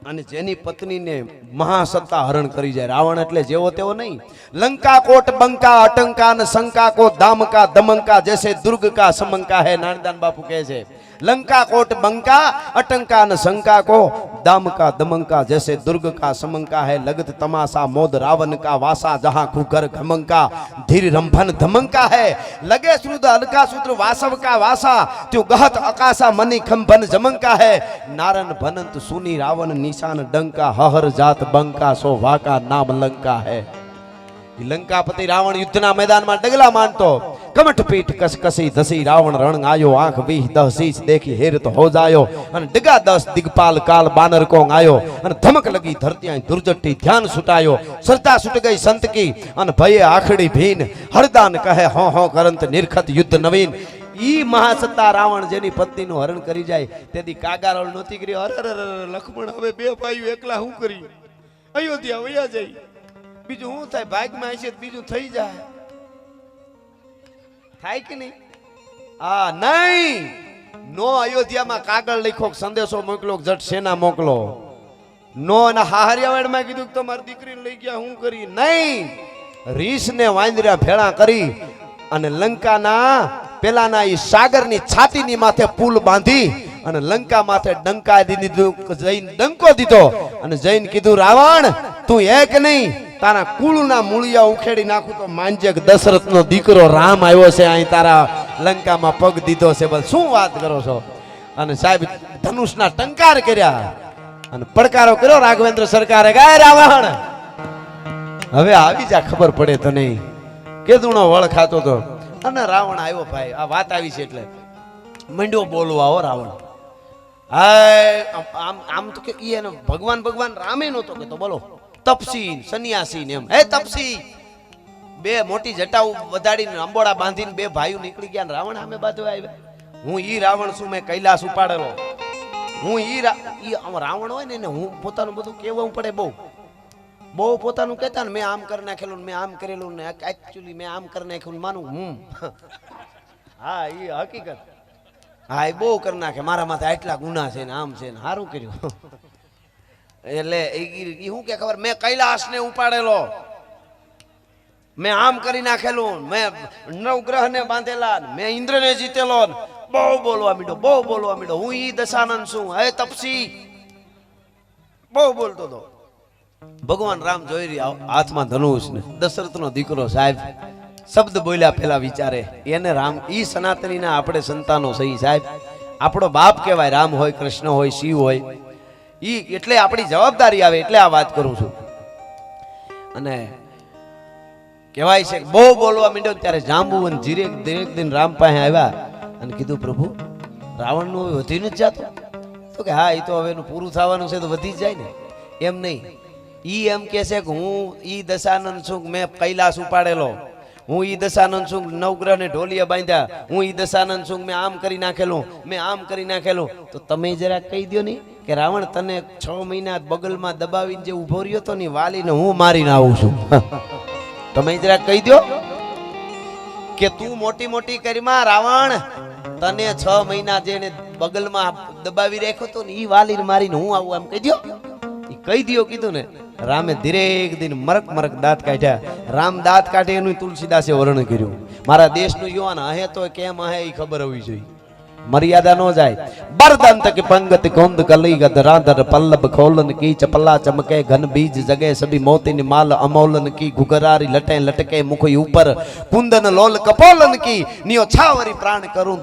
અને જેની પત્નીને મહાસત્તા હરણ કરી જાય. રાવણ એટલે જેવો તેવો નહીં. લંકા કોટ બંકા અટંકા ને શંકા કો દામકા દમંકા જૈસે દુર્ગ કા સમંકા है. નાનદાન બાપુ કહે છે लंका कोट बंका अटंका न शंका को दामका दमंका जैसे दुर्ग का समंका है। लगत तमाशा मोद रावण का वासा जहां खुगर घमंका धीर रंभन धमंका है। लगे श्रुद अलका सूत्र वासव का वासा त्यो गहत अकाशा मनी खंभन जमंका है। नारन भनंत सुनी रावण निशान डंका हहर जात बंका सो वाका नाम लंका है। लंकापति रावण युद्धना मैदान में डगला मानतो कमठ पीठ कस कसी धसी रावण रण आयो आंख वीह दह शीश देखी हेर तो हो जायो अन डिगा 10 दिगपाल काल बानर को आयो अन धमक लगी धरती दुर्जटी ध्यान सुटायो श्रद्धा सुट गई संत की अन भये आखड़ी भीन हरदान कहे हो करंत निरखत युद्ध नवीन। ई महासत्ता रावण जेनी पत्नी नु हरण करी जाय तेदी कागारोल नोती करी अरे लक्ष्मण हवे बे भाईओ एकला हूं करी अयोध्या वया जाई बीजू हूं थाय भाग में आईसे बीजू थई जाय थाय कि नहीं आ नहीं नो अयोध्या में कागळ लिखो संदेशो मोकलो जट सेना मोकलो નો અને હાહરિયાવાડમાં કીધું કે તમારી દીકરીને લઈ ગયા હું કરી નહીં. રીસને વાંદરા ભેળા કરી અને લંકાના પેલાના ઈ સાગરની છાતીની માથે પુલ બાંધી અને લંકા માથે ડંકા દીધું. જઈને ડંકો દીધો અને જઈને કીધું રાવણ તું એક નહીં તારા કુળના મૂળિયા ઉખેડી નાખું તો માનજે દશરથનો દીકરો રામ આવ્યો છે અહીં તારા લંકામાં પગ દીધો છે. બસ શું વાત કરો છો. અને સાહેબ ધનુષના ટંકાર કર્યા અને પડકારો કર્યો રાઘવેન્દ્ર સરકારે ગાય રાવણ હવે આવી જા ખબર પડે તને કેદુનો વળ ખાતો તો. અને રાવણ આવ્યો ભાઈ આ વાત આવી છે એટલે મંડ્યો બોલવા હો રાવણ. હાય આમ આમ તો કે ઈ એને ભગવાન રામે નહોતો કે તો બોલો તપસી સન્યાસી ને એમ હે તપસી બે મોટી જટાઉ વધાડીને અંબોડા બાંધીને બે ભાઈઓ નીકળી ગયા ને રાવણ સામે બાજુ આવ્યા. હું ઈ રાવણ છું મેં કૈલાસ ઉપાડેલો. હું ઈ રાવણ હોય ને હું પોતાનું બધું કહેવું પડે બહુ પોતાનું કહેતા ને મેં આમ કરી નાખેલું મેં આમ કરેલું ને એકચ્યુઅલી મેં આમ કરી નાખ્યું માનું હું હા ઈ હકીકત હા એ બહુ કરી નાખે મારા માથે આટલા ગુના છે ને આમ છે ને સારું કર્યું. એટલે એ શું કે ખબર મેં કૈલાસ ને ઉપાડેલો મેં આમ કરી નાખેલું મેં નવગ્રહ ને બાંધેલા મેં ઇન્દ્ર ને જીતેલો બહુ બોલવા માંડ્યો હું ઈ દશાનંદ છું હે તપસી બહુ બોલતો હતો. ભગવાન રામ જોઈ રહ્યા હાથમાં ધનુષ ને દશરથનો દીકરો સાહેબ શબ્દ બોલ્યા પેલા વિચારે એને રામ ઈ સનાતનીના આપણે સંતાનો સહી સાહેબ આપણો બાપ કહેવાય રામ હોય કૃષ્ણ હોય શિવ હોય ઈ એટલે આપણી જવાબદારી આવે એટલે આ વાત કરું છું. અને કહેવાય છે બહુ બોલવા માંડ્યો ત્યારે જાંબુવન ધીરેક દિન રામ પાસે આવ્યા અને કીધું પ્રભુ રાવણનું વધી નથી જાતું તો કે હા એ તો હવે એનું પૂરું થવાનું છે તો વધી જ જાય ને એમ નહીં. ઈ એમ કે છે કે હું ઈ દશાનંદ છું મેં કૈલાસ ઉપાડેલો હું ઈ દશાનંદ છું નવગ્રહ ને ઢોલિયા બાંધ્યા હું ઈ દશાનંદ છું મેં આમ કરી નાખેલું તો તમે જરા કહી દો ને કે રાવણ તને 6 મહિના બગલમાં દબાવીને જે ઉભો રહ્યો તો ને વાલીને હું મારીને આવું છું. તમે જરા કહી દો કે તું મોટી કરીમાં રાવણ તને 6 મહિના જેને બગલમાં દબાવી રાખ્યો તો ને ઈ વાલીને મારીને હું આવું એમ કહી દો. કહી દો કીધું ને રામે ધીરેક દિન મરક દાંત કાઢ્યા. રામ દાંત કાઢે એનું તુલસીદાસે વર્ણન કર્યું. મારા દેશનું યુવાન હે તો કેમ હે એ ખબર હોવી જોઈએ મર્યાદા ન જાય. બરદંત की पंगत कोंद कली गद राधर पल्लभ खोलन की चपला चमके घन बीज जगे सभी मोती माल अमोलन की घुघरारी लटे लटके मुख ऊपर कुंदन लोल कपोलन की नियो छावरी प्राण करूं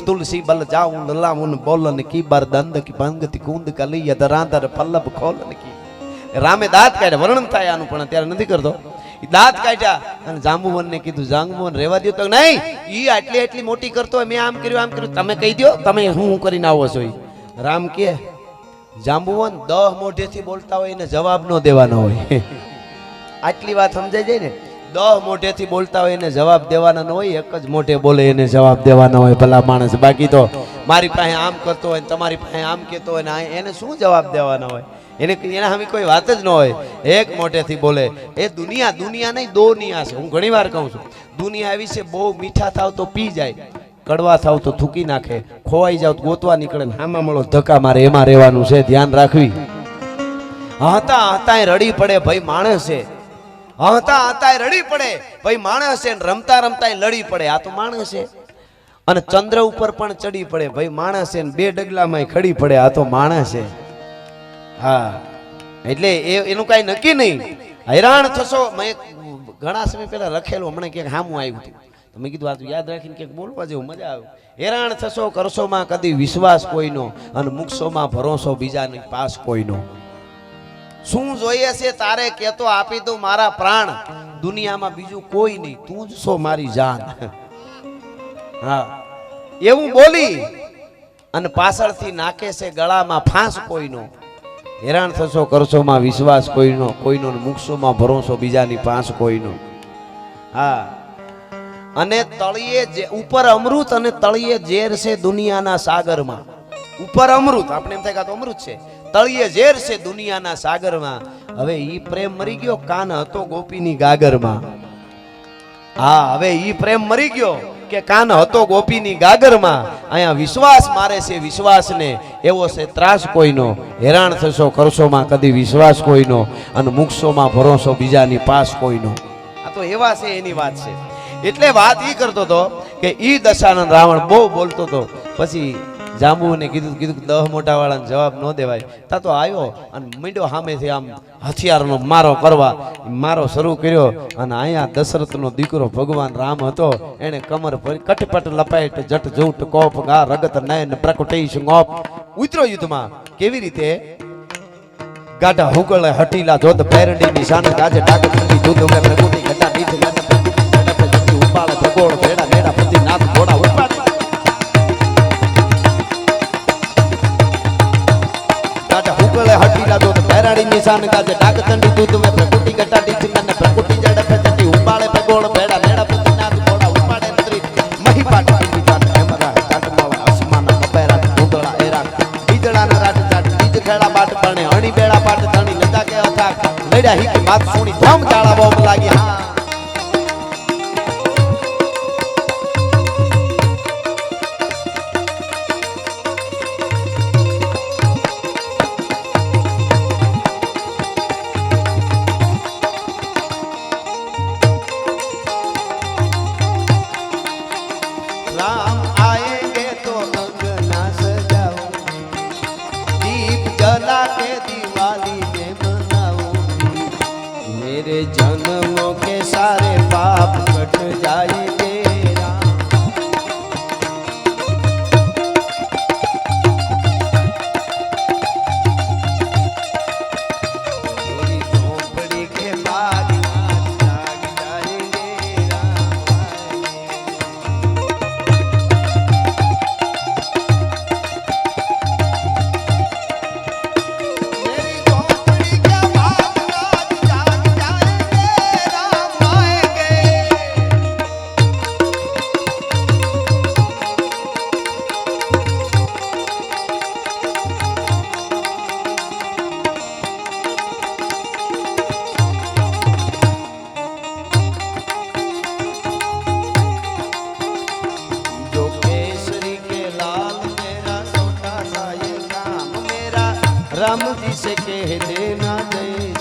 तुलसी बल जाऊं ललामुन बोलन की बरदंत की पंगत कोंद कली गद राधर पल्लभ खोलन की. રામે દાંત કાઢ્યા વર્ણન થાય આનું પણ અત્યારે નથી કરતો. દાંત કાઢ્યા અને જાંબુવનને કીધું જાંબુવન રહેવા દો તો નહીં ઈ આટલી મોટી કરતો હોય મેં આમ કર્યું તમે કહી દો તમે હું કરીને આવો છો. રામ કે જાંબુવન 10 મોઢેથી બોલતા હોય એને જવાબ ન દેવાનો હોય. આટલી વાત સમજાઈ જાય ને 10 મોઢેથી બોલતા હોય એને જવાબ દેવાના ન હોય એક જ મોઢે બોલે એને જવાબ દેવાના હોય ભલા માણસ. બાકી તો મારી પાસે આમ કરતો હોય તમારી પાસે આમ કહેતો હોય ને એને શું જવાબ દેવાના હોય એના સામે કોઈ વાત જ ન હોય. એક મોઢેથી બોલે એ દુનિયા નહીં દોનિયા છે. હું ઘણી વાર કહું છું દુનિયા આવી છે બહુ મીઠા થાવ તો પી જાય કડવા થાવ તો થૂકી નાખે ખોવાઈ જાવ તો ગોતવા નીકળે ને હામાં મળો ધક્કા મારે એમાં રહેવાનું છે ધ્યાન રાખવી. હતા રડી પડે ભાઈ માણસ છે હતા રડી પડે ભાઈ માણસ છે રમતા લડી પડે આ તો માણસ છે. અને ચંદ્ર ઉપર પણ ચડી પડે ભાઈ માણસ છે 2 ડગલામાં ખડી પડે આ તો માણસ છે. હા એટલે એનું કઈ નક્કી નહીં. હેરાન થશો મેં ઘણા સમય પહેલા લખેલું હમણાં ક્યાંક સામું આવ્યું હતું તો મેં કીધું આ તો યાદ રાખીને ક્યાંક બોલવા જેવું મજા આવે. હેરાન થશો કરશોમાં કદી વિશ્વાસ કોઈનો અને મૂકશોમાં ભરોસો બીજાની પાસ કોઈનો. શું જોઈએ છે તારે કેતો આપી દઉં મારા પ્રાણ દુનિયામાં બીજું કોઈ નહીં તું જ છો મારી જાન. હા એવું બોલી અને પાછળથી નાખે છે ગળામાં ફાંસ કોઈનો. હેરાન થશો કરશોમાં વિશ્વાસ કોઈનો મૂકશોમાં ભરોસો બીજાની પાંચ કોઈનો. હા અને તળિયે ઉપર અમૃત અને તળિયે ઝેર છે દુનિયાના સાગરમાં. ઉપર અમૃત આપણે એમ થાય કે તો અમૃત છે તળિયે ઝેર છે દુનિયાના સાગરમાં. હવે ઈ પ્રેમ મરી ગયો કાન હતો ગોપીની ગાગરમાં. હા હવે ઈ પ્રેમ મરી ગયો કે કાન હતો ગોપીની ગાગરમાં, અહીંયા વિશ્વાસ મારે છે વિશ્વાસને, એવો છે ત્રાસ કોઈનો, હેરાન થશો કરશોમાં કદી વિશ્વાસ કોઈનો, અને મૂકશોમાં ભરોસો બીજાની પાસ કોઈનો. આ તો એવા છે એની વાત છે. એટલે વાત ઈ કરતો હતો કે ઈ દશાનંદ રાવણ બહુ બોલતો હતો. પછી જાંબુને કીધું 10 મોટા વાળાને જવાબ ન દેવાય. તા તો આવ્યો અને મીંડો સામેથી આમ હથિયારનો મારો કરવા, મારો શરૂ કર્યો. અને અહીંયા દશરથનો દીકરો ભગવાન રામ હતો, એને કમર પર કટપટ લપાટ જટ જૂટ કોપ ગા રગત નયન પ્રકટી શંગોપ ઉતરો યુદ્ધમાં. કેવી રીતે? ગાઢા હુકળે હટીલા જોત પેરડી નિશાન ગાજે ડાક ઠંડી દૂધ મે પ્રકૃતિ ઘટા નીચ ગાને પ્રકૃતિ ઉપાળે ભગોળ ભેડા નેડા પ્રતિ નાથ ઘોડા ઉપાડ ગાઢા હુકળે હટીલા જોત પેરડી નિશાન ગાજે ડાક ઠંડી દૂધ મે પ્રકૃતિ ઘટા નીચ ગાને પ્રકૃતિ જડે પ્રતિ ઉપાળે ભગોળ ભેડા નેડા પ્રતિ નાથ ઘોડા ઉપાડે ત્રી મહી પાટ કી જાટ હેમરા કાટમાળા અસમાન કપેરા ઉગળા એરા બીજળાના રાટ જાટ બીજ ખેડા બાટ પરણે હણી બેડા પાટ ધણી નતા કે અથાક લડ્યા હી કે માત સુણી ધમ ચાળા બોમ લાગી. હા राम आएंगे तो अंगना सजाऊंगी, दीप जला के दिवाली में मनाऊंगी, मेरे जन्मों के सारे पाप कट जाएंगे राम. मेरी झोंपड़ी के बाद जाग जाएंगे राम. राम जी से कह देना जय